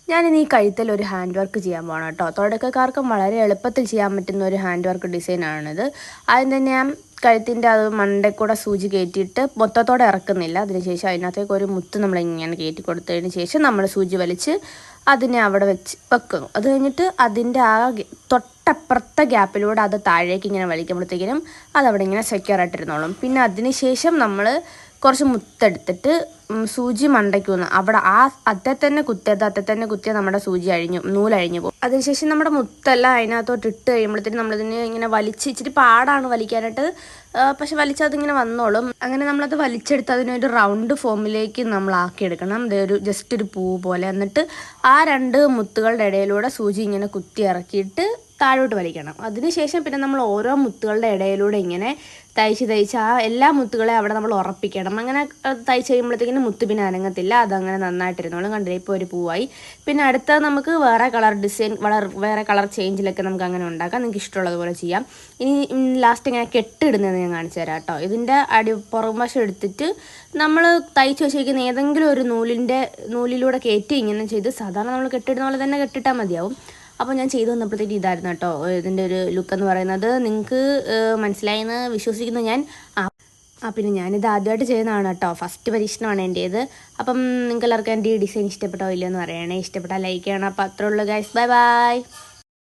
ഞാനിനി ഈ കഴുത്തിൽ ഒരു ഹാൻഡ് വർക്ക് ചെയ്യാൻ പോകണം കേട്ടോ. തുടക്കക്കാർക്കും വളരെ എളുപ്പത്തിൽ ചെയ്യാൻ പറ്റുന്ന ഒരു ഹാൻഡ് വർക്ക് ഡിസൈനാണിത്. ആദ്യം തന്നെ ഞാൻ കഴുത്തിൻ്റെ അത് മണ്ടയിൽ സൂചി കയറ്റിയിട്ട് മൊത്തത്തോടെ ഇറക്കുന്നില്ല. അതിനുശേഷം അതിനകത്തേക്ക് ഒരു മുത്ത് നമ്മളിങ്ങനെ കയറ്റി കൊടുത്തതിന് ശേഷം നമ്മൾ സൂചി വലിച്ച് അതിനെ അവിടെ വെക്കുന്നു. അത് കഴിഞ്ഞിട്ട് അതിൻ്റെ ആ തൊട്ടപ്പുറത്തെ ഗ്യാപ്പിലൂടെ അത് താഴേക്ക് ഇങ്ങനെ വലിക്കുമ്പോഴത്തേക്കിനും അതവിടെ ഇങ്ങനെ സെക്യൂർ ആയിട്ടിരുന്നോളും. പിന്നെ അതിന് ശേഷം നമ്മൾ കുറച്ച് മുത്തെടുത്തിട്ട് സൂചി മണ്ടയ്ക്ക് വന്ന് അവിടെ അത്തെ തന്നെ കുത്തിയാൽ നമ്മുടെ സൂചി നൂലഴിഞ്ഞു പോകും. അതിനുശേഷം നമ്മുടെ മുത്തെല്ലാം അതിനകത്തോട്ട് ഇട്ട് കഴിയുമ്പോഴത്തേനും നമ്മളിതിന് ഇങ്ങനെ ഇച്ചിരി പാടാണ് വലിക്കാനായിട്ട്, പക്ഷെ വലിച്ചതിങ്ങനെ വന്നോളും. അങ്ങനെ നമ്മളത് വലിച്ചെടുത്ത് അതിനൊരു റൗണ്ട് ഫോമിലേക്ക് നമ്മൾ ആക്കിയെടുക്കണം. ജസ്റ്റ് ഒരു പൂ പോലെ. എന്നിട്ട് ആ 2 മുത്തുകളുടെ ഇടയിലൂടെ സൂചി ഇങ്ങനെ കുത്തി ഇറക്കിയിട്ട് താഴോട്ട് വലിക്കണം. അതിനുശേഷം പിന്നെ നമ്മൾ ഓരോ മുത്തുകളുടെ ഇടയിലൂടെ ഇങ്ങനെ തയ്ച്ച് ആ എല്ലാ മുത്തുകളെയും അവിടെ നമ്മൾ ഉറപ്പിക്കണം. അങ്ങനെ തയ്ച്ച് കഴിയുമ്പോഴത്തേക്കിനും മുത്ത് പിന്നെ അനങ്ങത്തില്ല, അതങ്ങനെ നന്നായിട്ടിരുന്നോളും. കണ്ടില്ലേ, ഇപ്പോൾ ഒരു പൂവായി. പിന്നെ അടുത്ത നമുക്ക് വേറെ കളർ ഡിസൈൻ, വേറെ കളർ ചേഞ്ചിലൊക്കെ നമുക്ക് അങ്ങനെ ഉണ്ടാക്കാം. നിങ്ങൾക്ക് ഇഷ്ടമുള്ളതുപോലെ ചെയ്യാം. ഇനി ലാസ്റ്റ് ഇങ്ങനെ കെട്ടിടുന്നതെന്ന് ഞാൻ കാണിച്ചു തരാം കേട്ടോ. ഇതിൻ്റെ പുറംവശം എടുത്തിട്ട് നമ്മൾ തയ്ച്ച് വെച്ചിരിക്കുന്ന ഏതെങ്കിലും ഒരു നൂലിലൂടെ കയറ്റി ഇങ്ങനെ ചെയ്ത് സാധാരണ നമ്മൾ കെട്ടിടുന്ന പോലെ തന്നെ കെട്ടിട്ടാൽ മതിയാവും. അപ്പോൾ ഞാൻ ചെയ്തു വന്നപ്പോഴത്തേക്ക് ഇതായിരുന്നു കേട്ടോ ഇതിൻ്റെ ഒരു ലുക്ക് എന്ന് പറയുന്നത്. നിങ്ങൾക്ക് മനസ്സിലായെന്ന് വിശ്വസിക്കുന്നു ഞാൻ. പിന്നെ ഞാനിത് ആദ്യമായിട്ട് ചെയ്യുന്നതാണ് കേട്ടോ, ഫസ്റ്റ് പരീക്ഷണമാണ് എൻ്റേത്. അപ്പം നിങ്ങൾക്ക് എല്ലാവർക്കും എൻ്റെ ഈ ഡിസൈൻ ഇഷ്ടപ്പെട്ടോ ഇല്ലയെന്ന് പറയണേ. ഇഷ്ടപ്പെട്ടാൽ ലൈക്ക് ചെയ്യണം. അപ്പോൾ അത്രേ ഉള്ളൂ ഗൈസ്, ബൈ ബൈ.